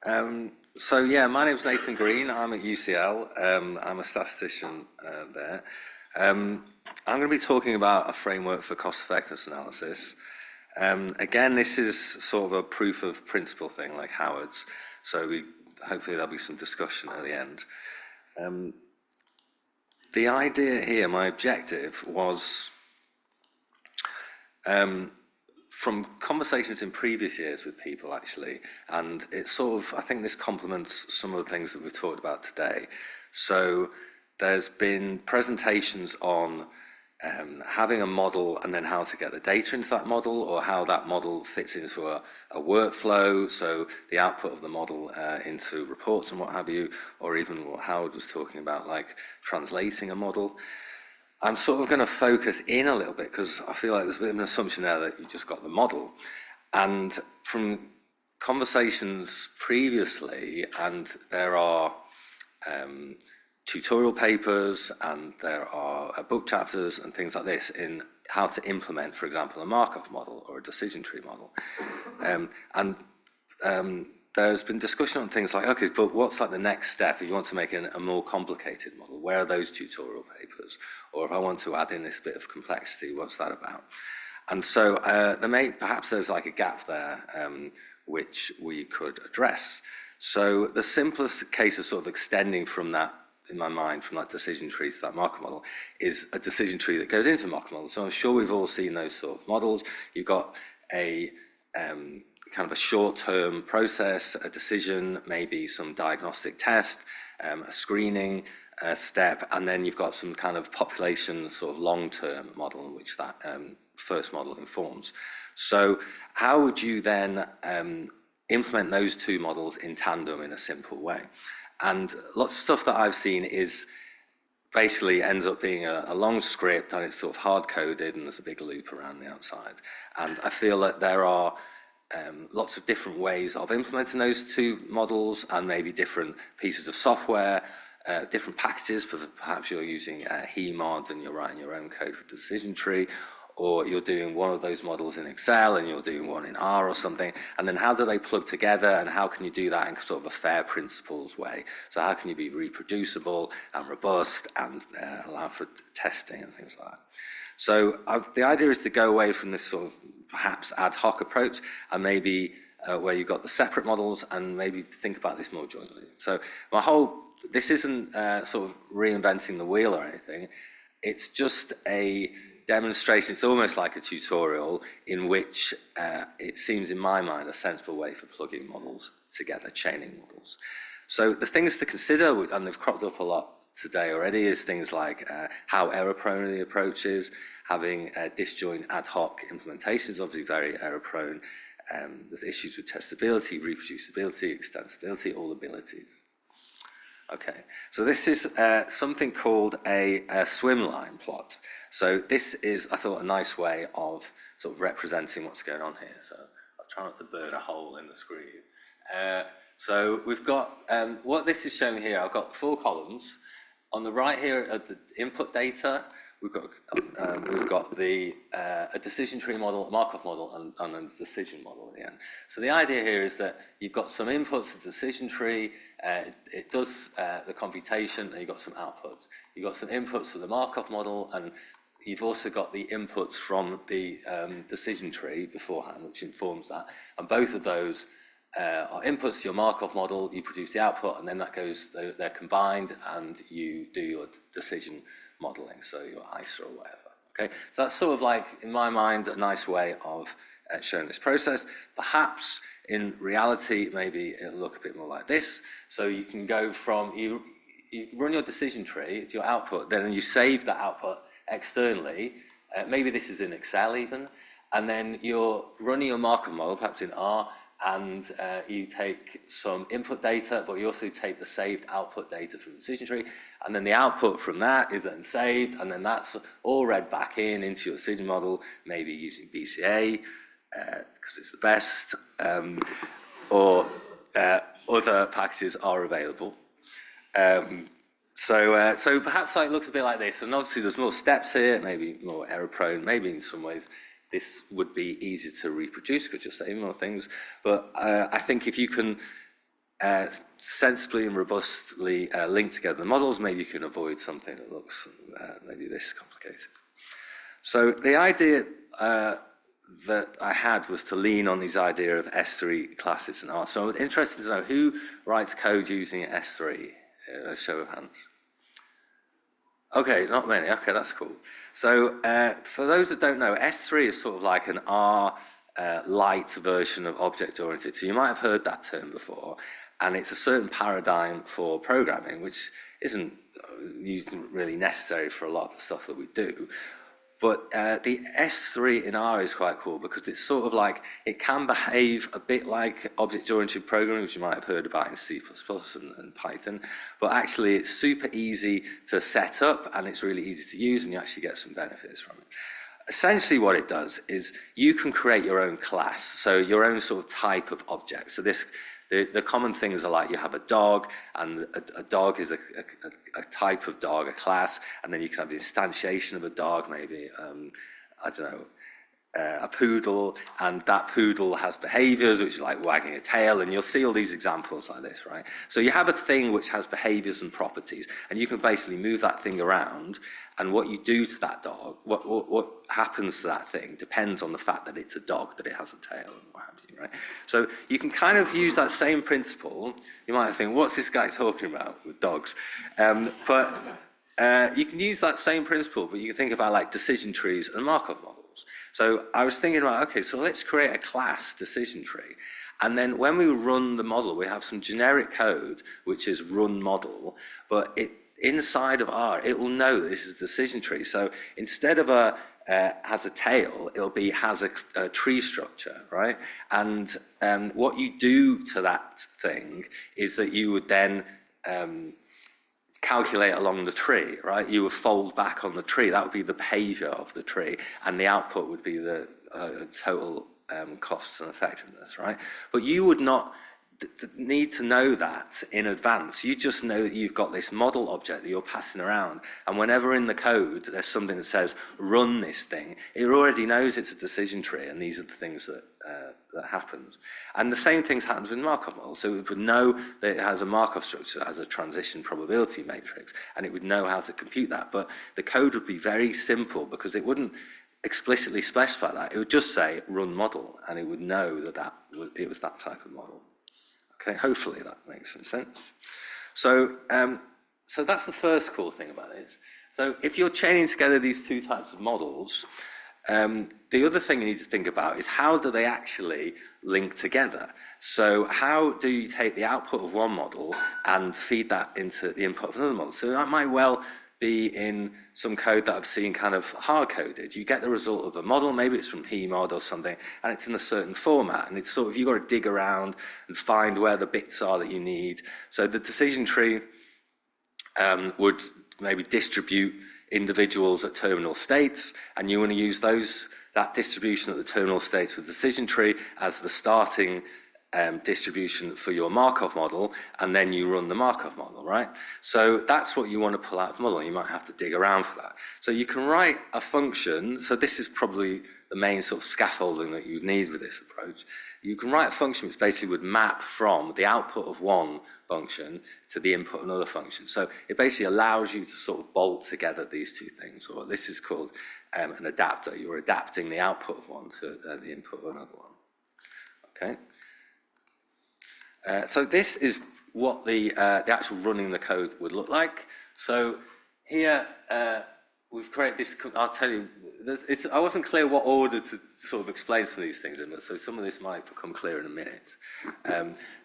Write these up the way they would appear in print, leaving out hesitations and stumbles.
So yeah, my name's Nathan Green. I'm at UCL. I'm a statistician there. I'm going to be talking about a framework for cost-effectiveness analysis. Again, this is sort of a proof of principle thing, like Howard's. So hopefully there'll be some discussion at the end. The idea here, my objective was, from conversations in previous years with people actually, and it's sort of, I think this complements some of the things that we've talked about today. So there's been presentations on having a model and then how to get the data into that model, or how that model fits into a workflow, so the output of the model into reports and what have you, or even what Howard was talking about, like translating a model. I'm sort of going to focus in a little bit because I feel like there's a bit of an assumption there that you just got the model. And from conversations previously, and there are tutorial papers and there are book chapters and things like this in how to implement, for example, a Markov model or a decision tree model. There's been discussion on things like, okay, but what's like the next step if you want to make a more complicated model? Where are those tutorial papers? Or if I want to add in this bit of complexity, what's that about? And so perhaps there's like a gap there which we could address. So the simplest case of sort of extending from that, in my mind, from that decision tree to that Markov model, is a decision tree that goes into a Markov model. So I'm sure we've all seen those sort of models. You've got a kind of a short-term process, a decision, maybe some diagnostic test, a screening step, and then you've got some kind of population sort of long-term model in which that first model informs. So how would you then implement those two models in tandem in a simple way? And lots of stuff that I've seen is basically ends up being a long script, and it's sort of hard-coded and there's a big loop around the outside. And I feel that there are lots of different ways of implementing those two models, and maybe different pieces of software, different packages. Perhaps you're using HEMOD and you're writing your own code for the decision tree, or you're doing one of those models in Excel and you're doing one in R or something. And then how do they plug together, and how can you do that in sort of a fair principles way? So how can you be reproducible and robust and allow for testing and things like that? So the idea is to go away from this sort of perhaps ad hoc approach, and maybe where you've got the separate models, and maybe think about this more jointly. So this isn't sort of reinventing the wheel or anything. It's just a demonstration. It's almost like a tutorial in which it seems, in my mind, a sensible way for plugging models together, chaining models. So the things to consider, and they've cropped up a lot today already, is things like how error-prone the approach is. Having disjoint ad hoc implementations, obviously very error-prone. There's issues with testability, reproducibility, extensibility, all abilities. Okay, so this is something called a swim line plot. So this is, I thought, a nice way of sort of representing what's going on here. So I'll try not to burn a hole in the screen. So we've got, what this is showing here, I've got 4 columns. On the right here are the input data. We've got a decision tree model, a Markov model, and a decision model at the end. So the idea here is that you've got some inputs to the decision tree, it does the computation, and you've got some outputs. You've got some inputs to the Markov model, and you've also got the inputs from the decision tree beforehand, which informs that. And both of those are inputs to your Markov model. You produce the output, and then that goes, they're combined, and you do your decision modeling, so your ISA or whatever. Okay, so that's sort of like, in my mind, a nice way of showing this process. Perhaps in reality, maybe it'll look a bit more like this. So you can go from, you run your decision tree, it's your output, then you save that output externally. Maybe this is in Excel even, and then you're running your Markov model, perhaps in R, and you take some input data, but you also take the saved output data from the decision tree, and then the output from that is then saved, and then that's all read back into your decision model, maybe using BCA, because it's the best, or other packages are available. So perhaps it looks a bit like this, and obviously there's more steps here, maybe more error-prone, maybe in some ways this would be easier to reproduce because you're saving more things. But I think if you can sensibly and robustly link together the models, maybe you can avoid something that looks maybe this complicated. So the idea that I had was to lean on this idea of S3 classes and R. So I'm interested to know who writes code using S3, a show of hands. Okay, not many. Okay, that's cool. So for those that don't know, S3 is sort of like an R light version of object-oriented. So you might have heard that term before, and it's a certain paradigm for programming, which isn't really necessary for a lot of the stuff that we do. But the S3 in R is quite cool because it's sort of like, it can behave a bit like object-oriented programming, which you might have heard about in C++ and Python, but actually it's super easy to set up and it's really easy to use and you actually get some benefits from it. Essentially what it does is you can create your own class, so your own sort of type of object. So the common things are like you have a dog, and a dog is a type of dog, a class, and then you can have the instantiation of a dog, maybe, I don't know, a poodle, and that poodle has behaviors, which is like wagging a tail, and you'll see all these examples like this, right? So you have a thing which has behaviors and properties, and you can basically move that thing around, and what you do to that dog, what happens to that thing depends on the fact that it's a dog, that it has a tail, and what have you, right? So you can kind of use that same principle. You might think, what's this guy talking about with dogs? But you can use that same principle, but you can think about like decision trees and Markov models. So I was thinking about, okay, so let's create a class decision tree. And then when we run the model, we have some generic code, which is run model, but inside of R, it will know that this is a decision tree. So instead of has a tail, it'll be has a tree structure, right? And what you do to that thing is that you would then calculate along the tree, right? You would fold back on the tree. That would be the behavior of the tree, and the output would be the total costs and effectiveness, right? But you would not need to know that in advance. You just know that you've got this model object that you're passing around, and whenever in the code there's something that says run this thing, it already knows it's a decision tree, and these are the things that happens. And the same things happens with Markov models. So it would know that it has a Markov structure, it has a transition probability matrix, and it would know how to compute that. But the code would be very simple because it wouldn't explicitly specify that. It would just say run model, and it would know that it was that type of model. Okay, hopefully that makes some sense. So, so that's the first cool thing about it. So if you're chaining together these two types of models, the other thing you need to think about is how do they actually link together? So how do you take the output of one model and feed that into the input of another model? So that might well be in some code that I've seen kind of hard-coded. You get the result of a model, maybe it's from HEMOD or something, and it's in a certain format, and it's sort of, you've got to dig around and find where the bits are that you need. So the decision tree would maybe distribute individuals at terminal states, and you want to use that distribution at the terminal states of the decision tree as the starting distribution for your Markov model, and then you run the Markov model, right? So that's what you want to pull out of the model. You might have to dig around for that. So you can write a function. So this is probably the main sort of scaffolding that you'd need with this approach. You can write a function which basically would map from the output of one function to the input of another function. So it basically allows you to sort of bolt together these two things, or this is called an adapter. You're adapting the output of one to the input of another one. Okay. So this is what the actual running the code would look like. So here we've created this. I'll tell you, I wasn't clear what order to sort of explain some of these things in, so some of this might become clear in a minute.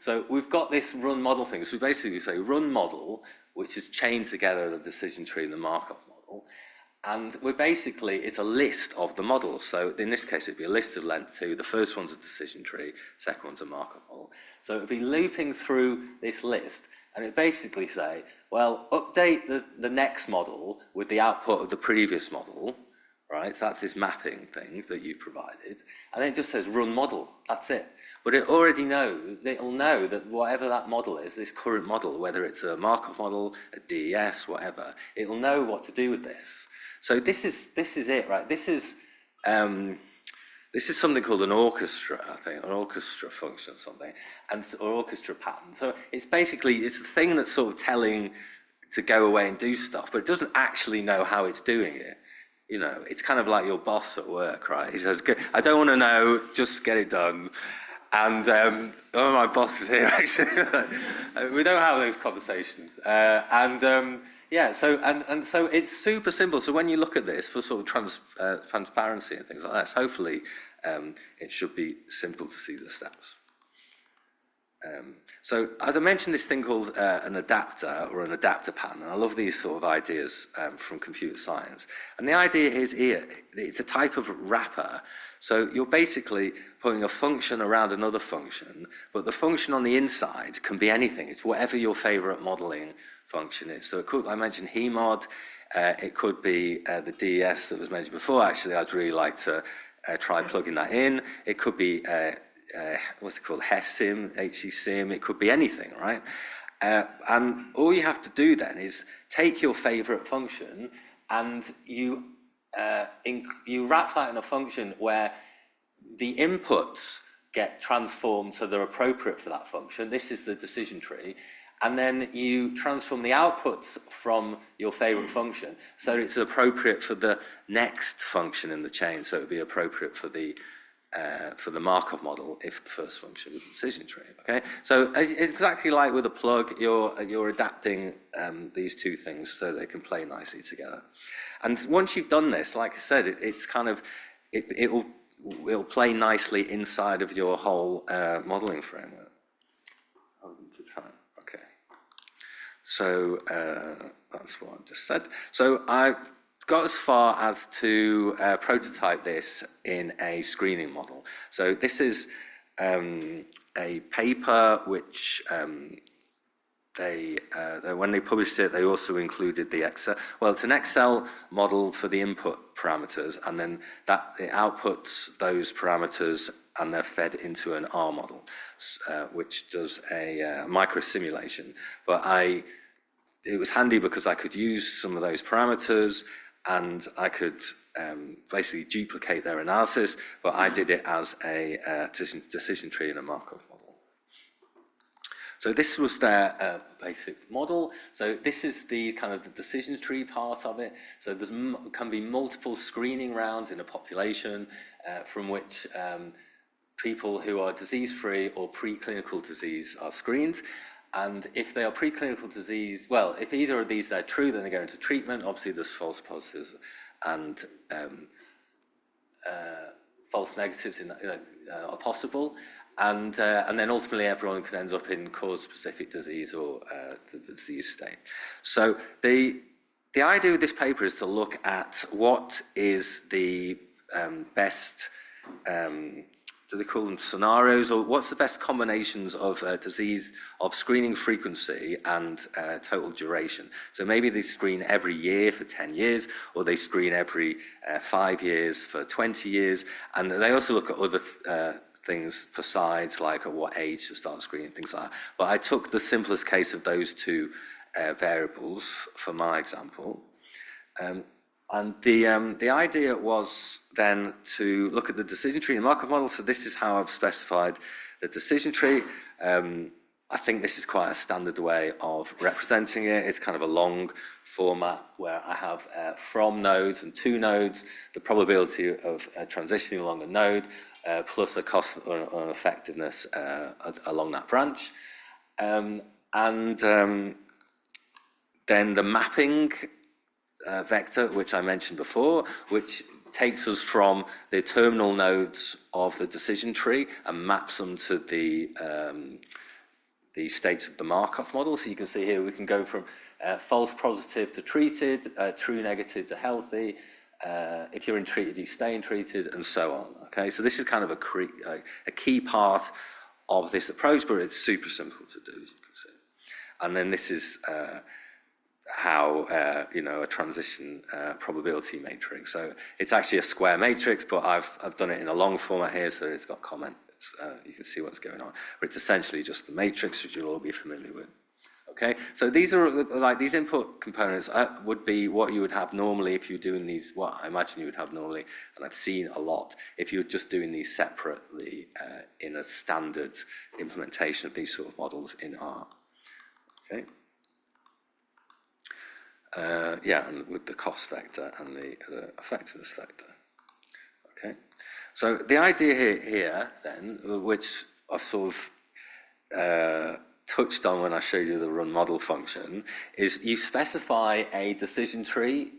So we've got this run model thing. So we basically say run model, which is chained together the decision tree and the Markov model. And we're basically, it's a list of the models. So in this case, it'd be a list of length 2. The first one's a decision tree, second one's a Markov model. So it'd be looping through this list, and it'd basically say, well, update the next model with the output of the previous model, right? So that's this mapping thing that you've provided. And then it just says run model, that's it. But it already knows, it'll know that whatever that model is, this current model, whether it's a Markov model, a DES, whatever, it'll know what to do with this. So this is it, right? This is This is something called an orchestra, I think, an orchestra function or something, or orchestra pattern. So it's basically, it's the thing that's sort of telling to go away and do stuff, but it doesn't actually know how it's doing it. You know, it's kind of like your boss at work, right? He says, I don't want to know, just get it done. And one of my bosses here, actually, we don't have those conversations. Yeah, so so it's super simple. So when you look at this for sort of transparency and things like that, hopefully it should be simple to see the steps. So as I mentioned, this thing called an adapter or an adapter pattern, and I love these sort of ideas from computer science. And the idea is here, it's a type of wrapper. So you're basically putting a function around another function, but the function on the inside can be anything. It's whatever your favorite modeling function is. So it could, I mentioned HEMOD, it could be the DES that was mentioned before. Actually, I'd really like to try plugging that in. It could be what's it called, HESIM, HESIM, it could be anything, right? And all you have to do then is take your favorite function and you wrap that in a function where the inputs get transformed so they're appropriate for that function. This is the decision tree. And then you transform the outputs from your favorite function so it's appropriate for the next function in the chain. So it would be appropriate for the Markov model if the first function was a decision tree. Okay, so it's exactly like with a plug, you're adapting these two things so they can play nicely together. And once you've done this, like I said, it's kind of it'll play nicely inside of your whole modeling framework. Okay, so that's what I just said. So I got as far as to prototype this in a screening model. So this is a paper which when they published it, they also included the Excel. Well, it's an Excel model for the input parameters, and then it outputs those parameters and they're fed into an R model, which does a micro simulation. But it was handy because I could use some of those parameters and I could basically duplicate their analysis, but I did it as a decision tree in a Markov model. So this was their basic model. So this is the kind of the decision tree part of it. So there can be multiple screening rounds in a population from which people who are disease-free or preclinical disease are screened. And if they are preclinical disease, well, if either of these are true, then they go into treatment. Obviously, there's false positives and false negatives are possible. And then ultimately, everyone can end up in cause-specific disease or the disease state. So the idea of this paper is to look at what is the best. Do they call them scenarios, or what's the best combinations of disease, of screening frequency and total duration? So maybe they screen every year for 10 years, or they screen every 5 years for 20 years. And they also look at other things for sides, like at what age to start screening, things like that. But I took the simplest case of those two variables for my example. And the idea was then to look at the decision tree in the Markov model. So this is how I've specified the decision tree. I think this is quite a standard way of representing it. It's kind of a long format where I have from nodes and to nodes, the probability of transitioning along a node, plus a cost or effectiveness along that branch. And then the mapping vector, which I mentioned before, which takes us from the terminal nodes of the decision tree and maps them to the states of the Markov model. So you can see here we can go from false positive to treated, true negative to healthy. If you're in treated, you stay in treated, and so on. Okay, so this is kind of a key part of this approach, but it's super simple to do, as you can see. And then this is how a transition probability matrix. So it's actually a square matrix, but I've done it in a long format here, so it's got comments. You can see what's going on. But it's essentially just the matrix, which you'll all be familiar with. Okay, so these are like these input components would be what you would have normally if you're doing these, what I imagine you would have normally, and I've seen a lot, if you're just doing these separately in a standard implementation of these sort of models in R. Okay. Yeah, and with the cost vector and the effectiveness vector. Okay, so the idea here then, which I've sort of touched on when I showed you the run model function, is you specify a decision tree.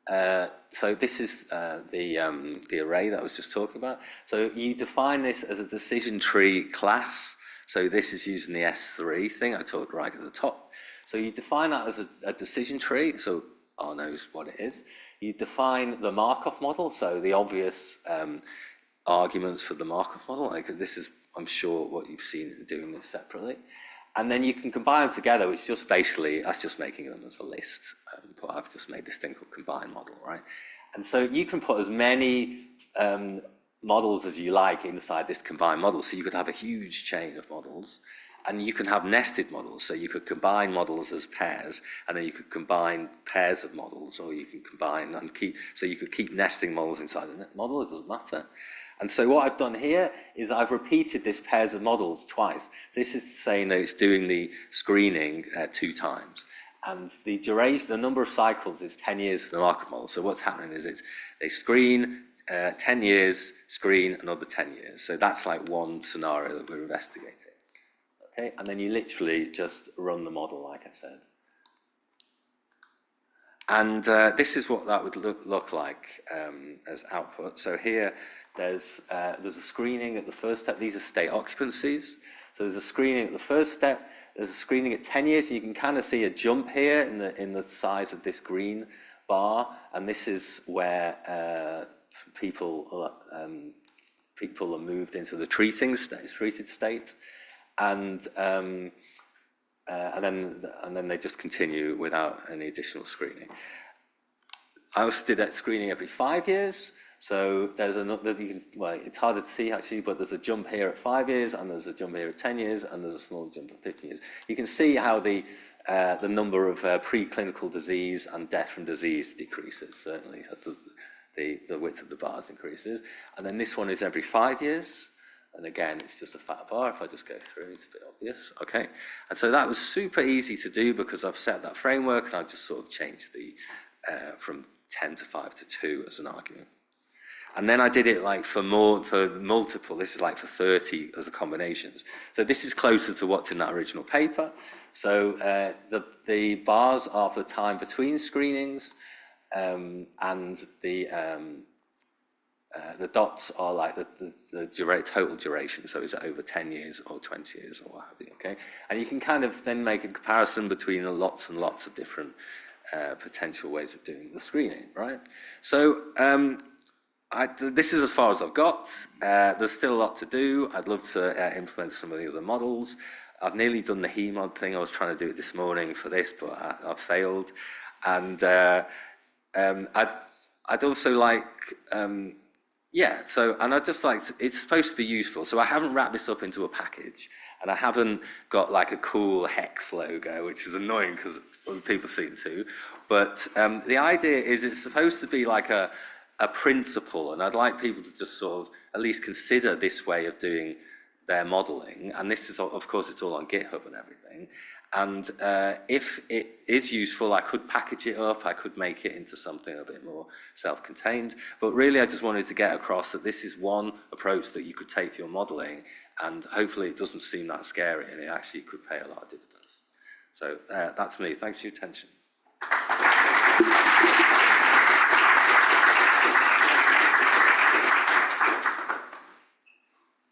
So this is the array that I was just talking about. So you define this as a decision tree class. So this is using the S3 thing I talked right at the top. So you define that as a decision tree, so R knows what it is. You define the Markov model, so the obvious arguments for the Markov model. Like this is, I'm sure, what you've seen in doing this separately. And then you can combine them together, which just basically, that's just making them as a list. But I've just made this thing called combine model, right? And so you can put as many models as you like inside this combine model. So you could have a huge chain of models. And you can have nested models, so you could combine models as pairs, and then you could combine pairs of models, or you can combine and keep, so you could keep nesting models inside the model, it doesn't matter. And so what I've done here is I've repeated this pairs of models twice. This is saying that it's doing the screening 2 times. And the duration, the number of cycles is 10 years for the Markov model. So what's happening is they screen 10 years, screen another 10 years. So that's like one scenario that we're investigating. Okay, and then you literally just run the model, like I said. And this is what that would look like as output. So here, there's a screening at the first step. These are state occupancies. So there's a screening at the first step. There's a screening at 10 years. You can kind of see a jump here in the size of this green bar. And this is where people are moved into the treated state. And then they just continue without any additional screening. I also did that screening every 5 years. So there's another, well, it's harder to see actually, but there's a jump here at 5 years, and there's a jump here at 10 years, and there's a small jump at 15 years. You can see how the number of preclinical disease and death from disease decreases, certainly. The width of the bars increases. And then this one is every 5 years. And again, it's just a fat bar. If I just go through, it's a bit obvious. Okay. And so that was super easy to do because I've set that framework and I just sort of changed the from 10 to 5 to 2 as an argument. And then I did it like for multiple. This is like for 30 as a combinations. So this is closer to what's in that original paper. So the bars are for the time between screenings, and the dots are like the total duration, so is it over 10 years or 20 years or what have you, okay? And you can kind of then make a comparison between lots and lots of different potential ways of doing the screening, right? So this is as far as I've got. There's still a lot to do. I'd love to implement some of the other models. I've nearly done the HeMod thing. I was trying to do it this morning for this, but I failed. And I'd also like... yeah, so, and I just like, it's supposed to be useful. So I haven't wrapped this up into a package, and I haven't got like a cool hex logo, which is annoying because other people seem to. But the idea is it's supposed to be like a principle, and I'd like people to just sort of at least consider this way of doing their modeling. And this is, of course, it's all on GitHub and everything. And if it is useful, I could package it up, I could make it into something a bit more self-contained. But really, I just wanted to get across that this is one approach that you could take for your modeling, and hopefully it doesn't seem that scary, and it actually could pay a lot of dividends. So that's me. Thanks for your attention.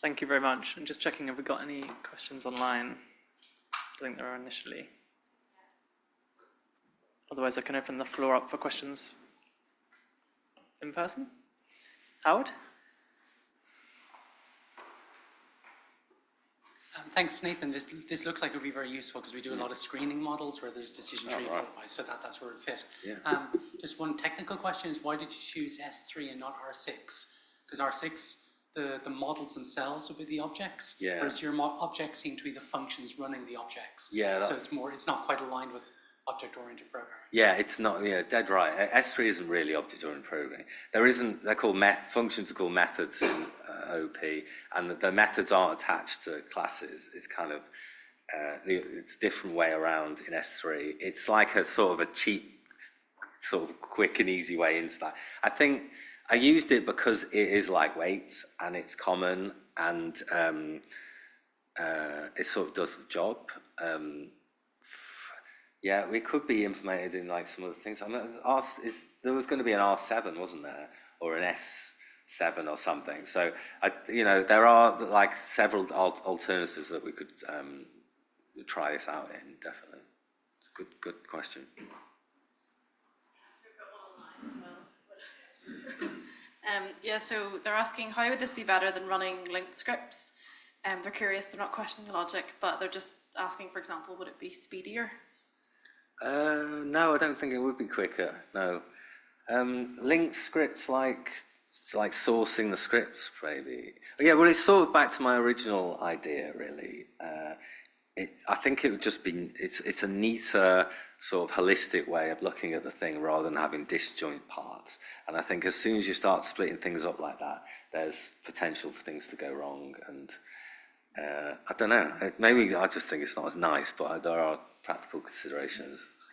Thank you very much. And just checking, have we got any questions online? I think there are initially. Otherwise, I can open the floor up for questions in person. Howard? Thanks, Nathan. This looks like it would be very useful because we do a lot of screening models where there's decision tree followed by, so that's where it fit. Yeah. Just one technical question is, why did you choose S3 and not R6? Because R6 the models themselves would be the objects, Yeah. whereas your objects seem to be the functions running the objects. Yeah, So it's not quite aligned with object-oriented programming. Yeah, it's not, yeah, dead right. S3 isn't really object-oriented programming. They're called functions are called methods in OP, and the methods aren't attached to classes. It's kind of, it's a different way around in S3. It's like a sort of a cheap, sort of quick and easy way into that. I think I used it because it is lightweight and it's common and it sort of does the job. Yeah, it could be implemented in like some other things. I mean, there was going to be an R7, wasn't there, or an S7 or something. So, there are like several alternatives that we could try this out in. Definitely, it's a good question. Yeah, so they're asking how would this be better than running linked scripts? They're curious. They're not questioning the logic, but they're just asking, for example, would it be speedier? No, I don't think it would be quicker. No, linked scripts like sourcing the scripts, maybe. Yeah, well, it's sort of back to my original idea, really. I think it would just be it's a neater sort of holistic way of looking at the thing rather than having disjoint parts. And I think as soon as you start splitting things up like that, there's potential for things to go wrong. And I don't know. Maybe I just think it's not as nice, but there are practical considerations.